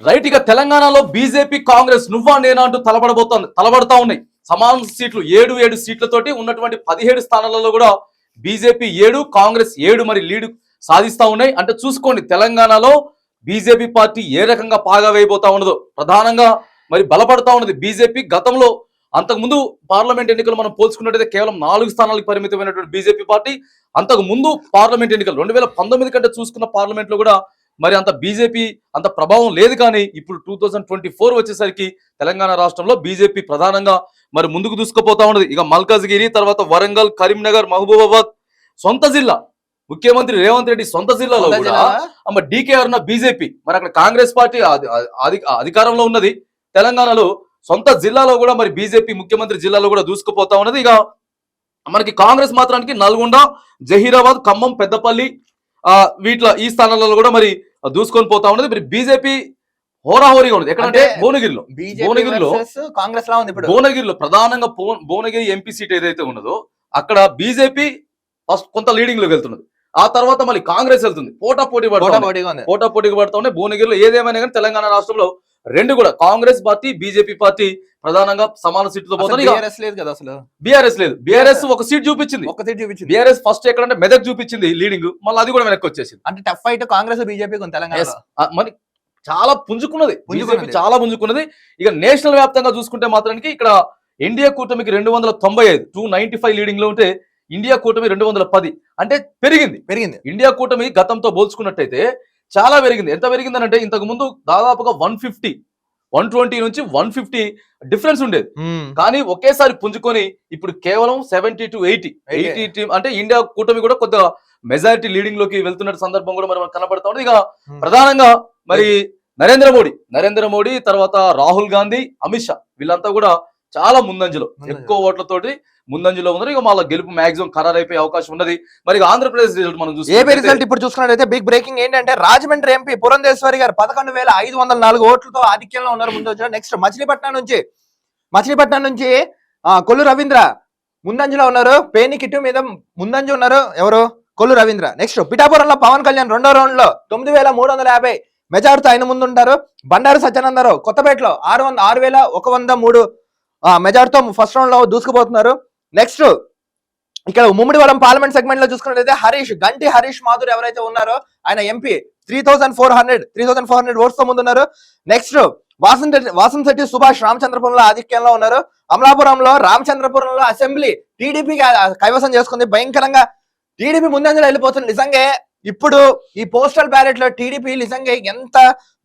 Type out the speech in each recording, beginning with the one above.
Right. ఇక తెలంగాణలో BJP Congress నువ్వా నేనా అంటూ తలబడతా ఉన్నాయి. సమాన సీట్లు 7 సీట్లతోటి ఉన్నటువంటి 17 స్థానాలలో కూడా బీజేపీ 7 కాంగ్రెస్ 7 మరి లీడ్ సాధిస్తా ఉన్నాయి. అంటే చూసుకోండి తెలంగాణలో బీజేపీ పార్టీ ఏ రకంగా పాగా వేయబోతా ఉన్నదో. ప్రధానంగా మరి బలపడతా ఉన్నది బీజేపీ. గతంలో అంతకుముందు పార్లమెంట్ ఎన్నికలు మనం పోల్చుకున్నట్టయితే కేవలం 4 స్థానాలకు పరిమితమైనటువంటి బీజేపీ పార్టీ అంతకు ముందు పార్లమెంట్ ఎన్నికలు 2019 కంటే చూసుకున్న పార్లమెంట్ లో కూడా మరి అంత బీజేపీ అంత ప్రభావం లేదు. కానీ ఇప్పుడు 2024 వచ్చేసరికి తెలంగాణ రాష్ట్రంలో బీజేపీ ప్రధానంగా మరి ముందుకు దూసుకుపోతా ఉన్నది. ఇక మల్కాజ్గిరి, తర్వాత వరంగల్, కరీంనగర్, మహబూబాబాద్ సొంత జిల్లా ముఖ్యమంత్రి రేవంత్ రెడ్డి సొంత జిల్లాలో కూడా డీకేఆర్ ఉన్న బీజేపీ మరి అక్కడ కాంగ్రెస్ పార్టీ అధికారంలో ఉన్నది. తెలంగాణలో సొంత జిల్లాలో కూడా మరి బీజేపీ ముఖ్యమంత్రి జిల్లాలో కూడా దూసుకుపోతా ఉన్నది. ఇక మనకి కాంగ్రెస్ మాత్రానికి నల్గొండ, జహీరాబాద్, ఖమ్మం, పెద్దపల్లి వీటిలో ఈ స్థానాలలో కూడా మరి దూసుకొని పోతా ఉన్నది. మరి బీజేపీ హోరాహోరీగా ఉన్నది. ఎక్కడంటే భువనగిరిలో ప్రధానంగా భువనగిరి ఎంపీ సీట్ ఏదైతే ఉన్నదో అక్కడ బీజేపీ ఫస్ట్ కొంత లీడింగ్ లోకి వెళ్తున్నది. ఆ తర్వాత మళ్ళీ కాంగ్రెస్ వెళ్తుంది. పోటాపోటీగా పడతా ఉన్నాయి భువనగిరిలో. ఏదేమైనా కానీ తెలంగాణ రాష్ట్రంలో రెండు కూడా కాంగ్రెస్ పార్టీ, బీజేపీ పార్టీ ప్రధానంగా సమాన సీట్లతో పోతుంది. బీఆర్ఎస్ లేదు. బీఆర్ఎస్ ఒక సీట్ చూపించింది. బీఆర్ఎస్ ఫస్ట్ ఎక్కడంటే మెదక్ చూపించింది లీడింగ్, మళ్ళీ అది కూడా వెనక్కి వచ్చేసింది. అంటే టఫ్ ఫైట్ కాంగ్రెస్ బీజేపీ మరి చాలా పుంజుకున్నది. చాలా పుంజుకున్నది. ఇక నేషనల్ వ్యాప్తంగా చూసుకుంటే మాత్రానికి ఇక్కడ ఇండియా కూటమికి 295 295 లీడింగ్ లో ఉంటే ఇండియా కూటమి 210 అంటే పెరిగింది. ఇండియా కూటమి గతంతో పోల్చుకున్నట్టయితే చాలా పెరిగింది. ఎంత పెరిగిందనంటే ఇంతకు ముందు దాదాపుగా 150 120 నుంచి 150 డిఫరెన్స్ ఉండేది. కానీ ఒకేసారి పుంజుకొని ఇప్పుడు కేవలం 70 to 80 అంటే ఇండియా కూటమి కూడా కొద్దిగా మెజారిటీ లీడింగ్ లోకి వెళ్తున్న సందర్భం కూడా మనం కనబడతా ఉంది. ఇక ప్రధానంగా మరి నరేంద్ర మోడీ తర్వాత రాహుల్ గాంధీ, అమిత్ షా వీళ్ళంతా కూడా చాలా ముందంజలో ఎక్కువ ఓట్లతోటి ముందంజలో ఉన్నారు. ఇక వాళ్ళ గెలుపు మాక్సిమం ఖరారు అయిపోయే అవకాశం ఉన్నది. మరి ఆంధ్రప్రదేశ్ రిజల్ట్ మనం రిజల్ట్ ఇప్పుడు చూసుకున్నట్లయితే బిగ్ బ్రేకింగ్ ఏంటంటే రాజమండ్రి ఎంపీ పురంధేశ్వరి గారు 11,504 ఓట్లతో ఆధిక్యంలో ఉన్నారు. ముందు వచ్చిన నెక్స్ట్ మచిలీపట్నం నుంచి కొల్లు రవీంద్ర ముందంజలో ఉన్నారు. పేని కిట్టు మీద ముందంజ ఉన్నారు ఎవరు? కొల్లు రవీంద్ర. నెక్స్ట్ పిఠాపురంలో పవన్ కళ్యాణ్ 2వ రౌండ్ లో 9,350 మెజార్టీతో ఆయన ముందు ఉంటారు. బండారు సత్యానందరావు కొత్తపేటలో 6,103 మెజార్టీతో ఫస్ట్ రౌండ్ లో దూసుకుపోతున్నారు. నెక్స్ట్ ఇక్కడ ముమ్మిడివరం పార్లమెంట్ సెగ్మెంట్ లో చూసుకున్నట్లయితే గంటి హరీష్ మాధుర్ ఎవరైతే ఉన్నారో ఆయన ఎంపీ 3,400 ఓట్స్ తో ముందున్నారు. నెక్స్ట్ వాసంశెట్టి సుభాష్ రామచంద్రపురంలో ఆధిక్యంలో ఉన్నారు. అమలాపురంలో రామచంద్రపురంలో అసెంబ్లీ టీడీపీ కైవసం చేసుకుంది. భయంకరంగా టీడీపీ ముందంజలో వెళ్ళిపోతుంది. నిజంగా ఇప్పుడు ఈ పోస్టల్ బ్యాలెట్ లో టీడీపీ నిజంగా ఎంత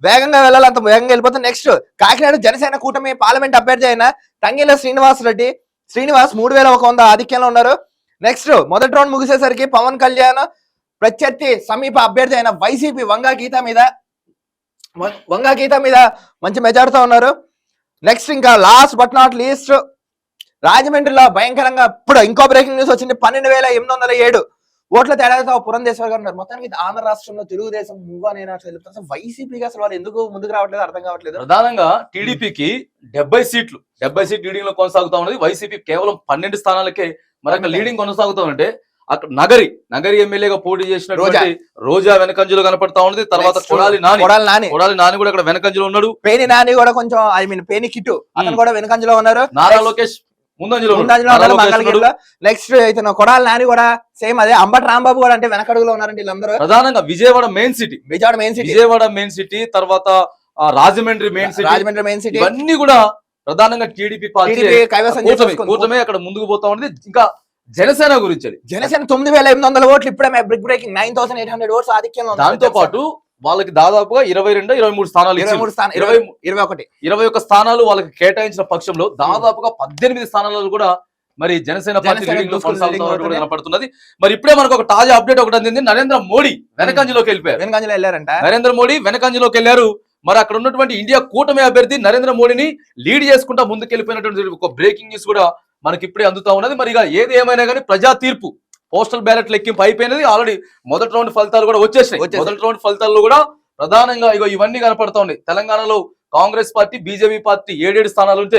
వేగంగా వెళ్ళాలి అంత వేగంగా వెళ్ళిపోతుంది. నెక్స్ట్ కాకినాడ జనసేన కూటమి పార్లమెంట్ అభ్యర్థి అయిన తంగెల శ్రీనివాస్ 3,100 ఆధిక్యంలో ఉన్నారు. నెక్స్ట్ మొదటి రౌండ్ ముగిసేసరికి పవన్ కళ్యాణ్ ప్రత్యర్థి సమీప అభ్యర్థి అయిన వైసీపీ వంగా గీత మీద మంచి మెజార్టీతో ఉన్నారు. నెక్స్ట్ ఇంకా లాస్ట్ బట్ నాట్ లీస్ట్ రాజమండ్రిలో భయంకరంగా ఇప్పుడు ఇంకో బ్రేకింగ్ న్యూస్ వచ్చింది. 12,807 ఓట్ల తేడాతో పురంధేశ్వర్ గారు ఉన్నారు. మొత్తానికి ఆంధ్ర రాష్ట్రంలో తెలుగుదేశం వైసీపీకి అసలు వాళ్ళు ఎందుకు ముందుకు రావట్లేదు అర్థం కావట్లేదు. ప్రధానంగా టీడీపీకి 70 సీట్లు లీడింగ్ లో కొనసాగుతా ఉన్నది. వైసీపీ కేవలం 12 స్థానాలకే మరి అక్కడ లీడింగ్ కొనసాగుతా ఉంటే అక్కడ నగరి ఎమ్మెల్యేగా పోటీ చేసినటువంటి రోజా వెనకంజలో కనపడతా ఉన్నది. తర్వాత కొడాలి నాని కూడా అక్కడ వెనకంజలో ఉన్నాడు. పేని నాని కూడా కొంచెం పేని కిట్టు అతను కూడా వెనకంజలో ఉన్నారు. నారా లోకేష్ ముందంజలో. నెక్స్ట్ అయితే కొడాలి నాని కూడా సేమ్ అదే. అంబటి రాంబాబు కూడా అంటే వెనకడుగులో ఉన్నారండి వీళ్ళందరూ. ప్రధానంగా విజయవాడ మెయిన్ సిటీ తర్వాత రాజమండ్రి మెయిన్ సిటీ ఇవన్నీ కూడా ప్రధానంగా టీడీపీ పార్టీ కూటమి అక్కడ ముందుకు పోతా ఉన్నది. ఇంకా జనసేన గురించి జనసేన 9,800 ఓట్లు ఇప్పుడే బ్రేక్ బ్రేకింగ్ 9,800 ఓట్స్ ఆధిక్యంలో. దాంతో పాటు వాళ్ళకి దాదాపుగా 22-23 స్థానాలు 21 స్థానాలు వాళ్ళకి కేటాయించిన పక్షంలో దాదాపుగా 18 స్థానాలలో కూడా మరి జనసేన పార్టీ కనపడుతున్నది. మరి ఇప్పుడే మనకు ఒక తాజా అప్డేట్ ఒకటి అందింది. నరేంద్ర మోడీ వెనకంజలోకి వెళ్ళారంట. నరేంద్ర మోడీ వెనకంజలోకి వెళ్ళారు. మరి అక్కడ ఉన్నటువంటి ఇండియా కూటమి అభ్యర్థి నరేంద్ర మోడీని లీడ్ చేసుకుంటా ముందుకెళ్ళిపోయినటువంటి ఒక బ్రేకింగ్ న్యూస్ కూడా మనకి ఇప్పుడే అందుతా ఉన్నది. మరి ఇక ఏది ఏమైనా కానీ ప్రజా తీర్పు పోస్టల్ బ్యాలెట్ లెక్కింపు అయిపోయినది. ఆల్రెడీ మొదటి రౌండ్ ఫలితాలు కూడా వచ్చేసినాయి. మొదటి రౌండ్ ఫలితాల్లో కూడా ప్రధానంగా ఇవన్నీ కనపడతా ఉన్నాయి. తెలంగాణలో కాంగ్రెస్ పార్టీ, బీజేపీ పార్టీ 7 స్థానాలు ఉంటే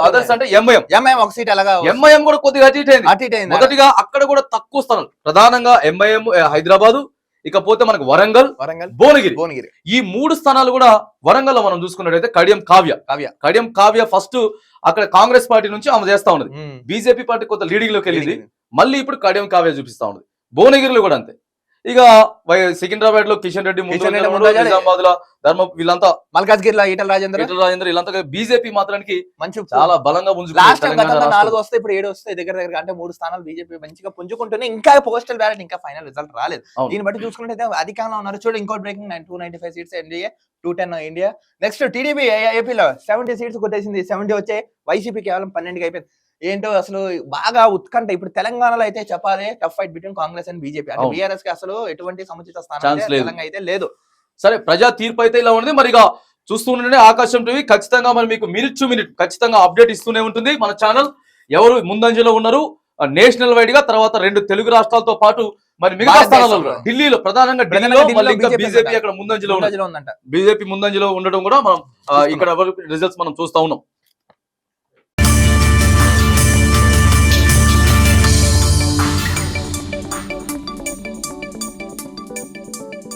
అదర్స్ అంటే ఎంఐఎం ఒక సీట్ అలాగా. ఎంఐఎం కూడా కొద్దిగా అటు ఇటు అయింది. మొదటిగా అక్కడ కూడా తక్కువ స్థానాలు ప్రధానంగా ఎంఐఎం హైదరాబాద్, ఇకపోతే మనకు వరంగల్, వరంగల్, భువనగిరి ఈ 3 స్థానాలు కూడా వరంగల్ లో మనం చూసుకున్నట్టయితే కడియం కావ్య ఫస్ట్ అక్కడ కాంగ్రెస్ పార్టీ నుంచి ఆమె చేస్తా ఉన్నది. బీజేపీ పార్టీ కొంత లీడింగ్ లోకి వెళ్ళింది, మళ్ళీ ఇప్పుడు కడియం కావ్య చూపిస్తా ఉన్నది. భువనగిరిలో కూడా అంతే. ఇక సికింద్రాబాద్ లో కిషన్ రెడ్డి, నిజామాబాద్ లో ధర్మ, వీళ్ళంతా మల్కాజ్గిరిలో ఈటల రాజేందర్ వీళ్ళంతా బీజేపీ మాత్రానికి మంచి చాలా బలంగా లాస్ట్ టైం 4 వస్తాయి, ఇప్పుడు 7 వస్తాయి దగ్గర అంటే 3 స్థానాలు బీజేపీ మంచిగా పుంజుకుంటూనే. ఇంకా పోస్టల్ బ్యాలెట్ ఇంకా ఫైనల్ రిజల్ట్ రాలేదు. దీన్ని బట్టి చూసుకుంటే అధికంగా ఉన్నారు. చూడు ఇంకోటి breaking 295 seats NDA, 210 India. Next TDP ఏపీలో 70 సీట్స్ కొట్టేసింది. 70 వచ్చాయి, వైసీపీ కేవలం 12కి అయిపోయింది. ఏంటో అసలు బాగా ఉత్కంఠ. ఇప్పుడు తెలంగాణలో అయితే చెప్పాలి tough fight between Congress and BJP. అంటే బీఆర్ఎస్ కి అసలు ఎటువంటి సముచిత స్థానం తెలంగాణ అయితే లేదు. సరే, ప్రజా తీర్పు అయితే ఇలా ఉంది. మరి ఇక చూస్తూ ఉండండి ఆకాశం టీవీ. ఖచ్చితంగా మరి మీకు మినిట్ టు మినిట్ ఖచ్చితంగా అప్డేట్ ఇస్తూనే ఉంటుంది మన ఛానల్. ఎవరు ముందంజలో ఉన్నారు నేషనల్ వైడ్ గా, తర్వాత 2 తెలుగు రాష్ట్రాలతో పాటు మరి మిగతా స్థానాలలో ఢిల్లీలో, ప్రధానంగా ఢిల్లీలో బీజేపీ అక్కడ ముందంజలో ఉందంట. బీజేపీ ముందంజలో ఉండడం కూడా మనం ఇక్కడ రిజల్ట్స్ మనం చూస్తా ఉన్నాం.